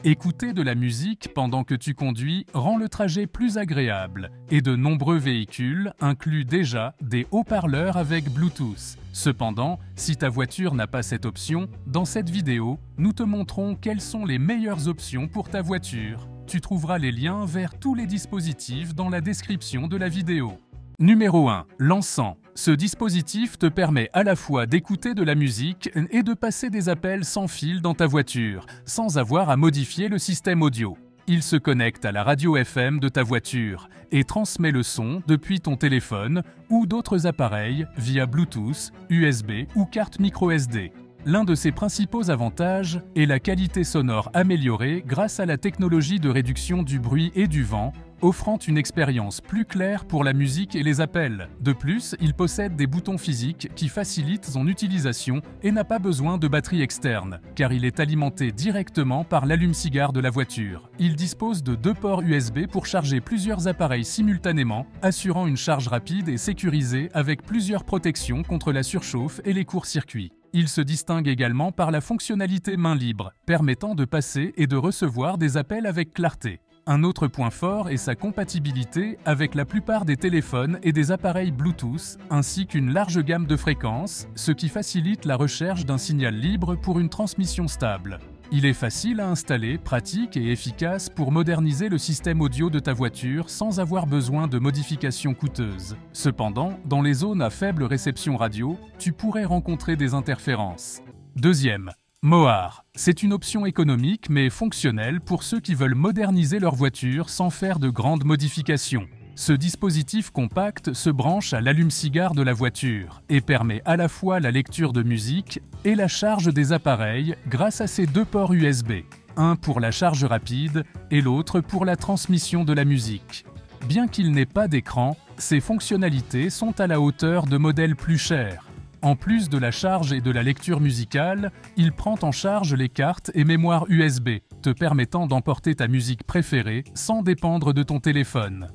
Écouter de la musique pendant que tu conduis rend le trajet plus agréable et de nombreux véhicules incluent déjà des haut-parleurs avec Bluetooth. Cependant, si ta voiture n'a pas cette option, dans cette vidéo, nous te montrons quelles sont les meilleures options pour ta voiture. Tu trouveras les liens vers tous les dispositifs dans la description de la vidéo. Numéro 1. L'encens. Ce dispositif te permet à la fois d'écouter de la musique et de passer des appels sans fil dans ta voiture, sans avoir à modifier le système audio. Il se connecte à la radio FM de ta voiture et transmet le son depuis ton téléphone ou d'autres appareils via Bluetooth, USB ou carte microSD. L'un de ses principaux avantages est la qualité sonore améliorée grâce à la technologie de réduction du bruit et du vent, offrant une expérience plus claire pour la musique et les appels. De plus, il possède des boutons physiques qui facilitent son utilisation et n'a pas besoin de batterie externe, car il est alimenté directement par l'allume-cigare de la voiture. Il dispose de 2 ports USB pour charger plusieurs appareils simultanément, assurant une charge rapide et sécurisée avec plusieurs protections contre la surchauffe et les courts-circuits. Il se distingue également par la fonctionnalité main libre, permettant de passer et de recevoir des appels avec clarté. Un autre point fort est sa compatibilité avec la plupart des téléphones et des appareils Bluetooth, ainsi qu'une large gamme de fréquences, ce qui facilite la recherche d'un signal libre pour une transmission stable. Il est facile à installer, pratique et efficace pour moderniser le système audio de ta voiture sans avoir besoin de modifications coûteuses. Cependant, dans les zones à faible réception radio, tu pourrais rencontrer des interférences. Deuxième. Moar. C'est une option économique mais fonctionnelle pour ceux qui veulent moderniser leur voiture sans faire de grandes modifications. Ce dispositif compact se branche à l'allume-cigare de la voiture et permet à la fois la lecture de musique et la charge des appareils grâce à ses 2 ports USB, un pour la charge rapide et l'autre pour la transmission de la musique. Bien qu'il n'ait pas d'écran, ses fonctionnalités sont à la hauteur de modèles plus chers. En plus de la charge et de la lecture musicale, il prend en charge les cartes et mémoires USB, te permettant d'emporter ta musique préférée sans dépendre de ton téléphone.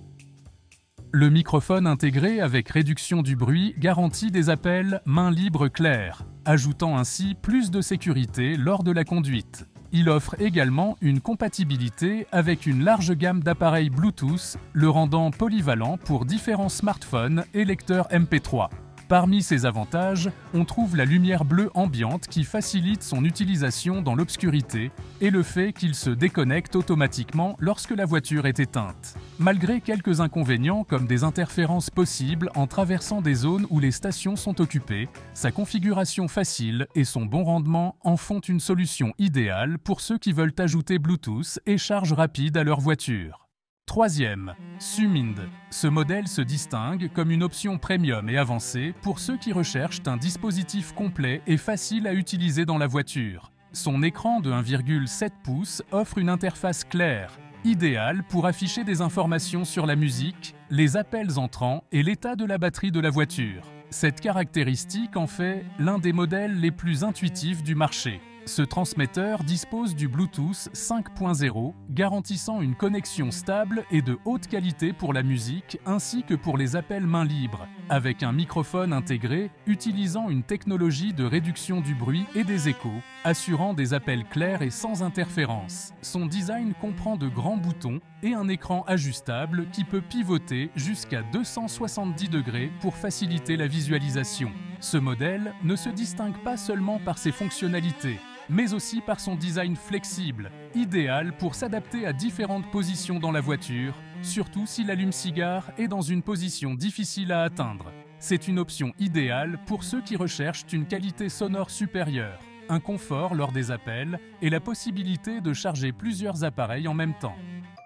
Le microphone intégré avec réduction du bruit garantit des appels main libre clairs, ajoutant ainsi plus de sécurité lors de la conduite. Il offre également une compatibilité avec une large gamme d'appareils Bluetooth, le rendant polyvalent pour différents smartphones et lecteurs MP3. Parmi ses avantages, on trouve la lumière bleue ambiante qui facilite son utilisation dans l'obscurité et le fait qu'il se déconnecte automatiquement lorsque la voiture est éteinte. Malgré quelques inconvénients comme des interférences possibles en traversant des zones où les stations sont occupées, sa configuration facile et son bon rendement en font une solution idéale pour ceux qui veulent ajouter Bluetooth et charge rapide à leur voiture. Troisième, Sumind. Ce modèle se distingue comme une option premium et avancée pour ceux qui recherchent un dispositif complet et facile à utiliser dans la voiture. Son écran de 1,7 pouces offre une interface claire, idéale pour afficher des informations sur la musique, les appels entrants et l'état de la batterie de la voiture. Cette caractéristique en fait l'un des modèles les plus intuitifs du marché. Ce transmetteur dispose du Bluetooth 5.0, garantissant une connexion stable et de haute qualité pour la musique ainsi que pour les appels main libre, avec un microphone intégré utilisant une technologie de réduction du bruit et des échos, assurant des appels clairs et sans interférence. Son design comprend de grands boutons et un écran ajustable qui peut pivoter jusqu'à 270 degrés pour faciliter la visualisation. Ce modèle ne se distingue pas seulement par ses fonctionnalités, mais aussi par son design flexible, idéal pour s'adapter à différentes positions dans la voiture, surtout si l'allume-cigare est dans une position difficile à atteindre. C'est une option idéale pour ceux qui recherchent une qualité sonore supérieure, un confort lors des appels et la possibilité de charger plusieurs appareils en même temps.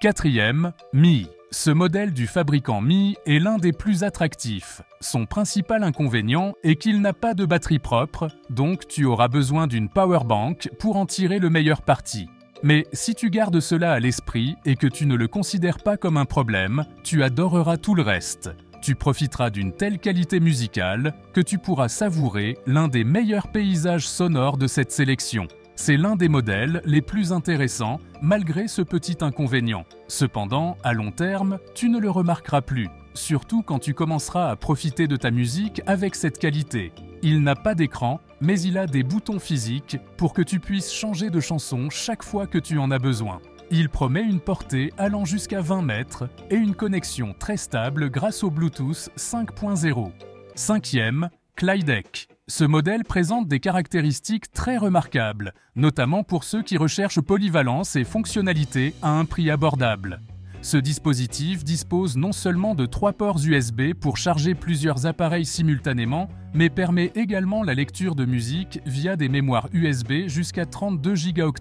Quatrième, Mi. Ce modèle du fabricant Mi est l'un des plus attractifs. Son principal inconvénient est qu'il n'a pas de batterie propre, donc tu auras besoin d'une powerbank pour en tirer le meilleur parti. Mais si tu gardes cela à l'esprit et que tu ne le considères pas comme un problème, tu adoreras tout le reste. Tu profiteras d'une telle qualité musicale que tu pourras savourer l'un des meilleurs paysages sonores de cette sélection. C'est l'un des modèles les plus intéressants malgré ce petit inconvénient. Cependant, à long terme, tu ne le remarqueras plus, surtout quand tu commenceras à profiter de ta musique avec cette qualité. Il n'a pas d'écran mais il a des boutons physiques pour que tu puisses changer de chanson chaque fois que tu en as besoin. Il promet une portée allant jusqu'à 20 mètres et une connexion très stable grâce au Bluetooth 5.0. Cinquième, Klidec. Ce modèle présente des caractéristiques très remarquables, notamment pour ceux qui recherchent polyvalence et fonctionnalité à un prix abordable. Ce dispositif dispose non seulement de 3 ports USB pour charger plusieurs appareils simultanément, mais permet également la lecture de musique via des mémoires USB jusqu'à 32 Go.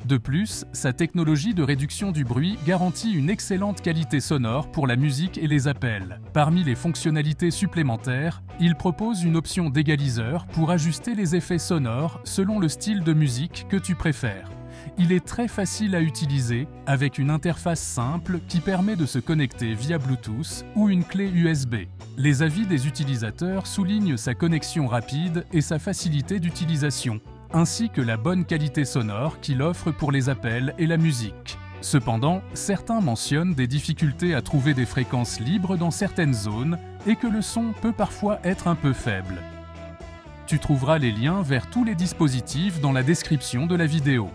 De plus, sa technologie de réduction du bruit garantit une excellente qualité sonore pour la musique et les appels. Parmi les fonctionnalités supplémentaires, il propose une option d'égaliseur pour ajuster les effets sonores selon le style de musique que tu préfères. Il est très facile à utiliser avec une interface simple qui permet de se connecter via Bluetooth ou une clé USB. Les avis des utilisateurs soulignent sa connexion rapide et sa facilité d'utilisation, ainsi que la bonne qualité sonore qu'il offre pour les appels et la musique. Cependant, certains mentionnent des difficultés à trouver des fréquences libres dans certaines zones et que le son peut parfois être un peu faible. Tu trouveras les liens vers tous les dispositifs dans la description de la vidéo.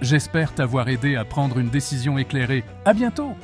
J'espère t'avoir aidé à prendre une décision éclairée. À bientôt!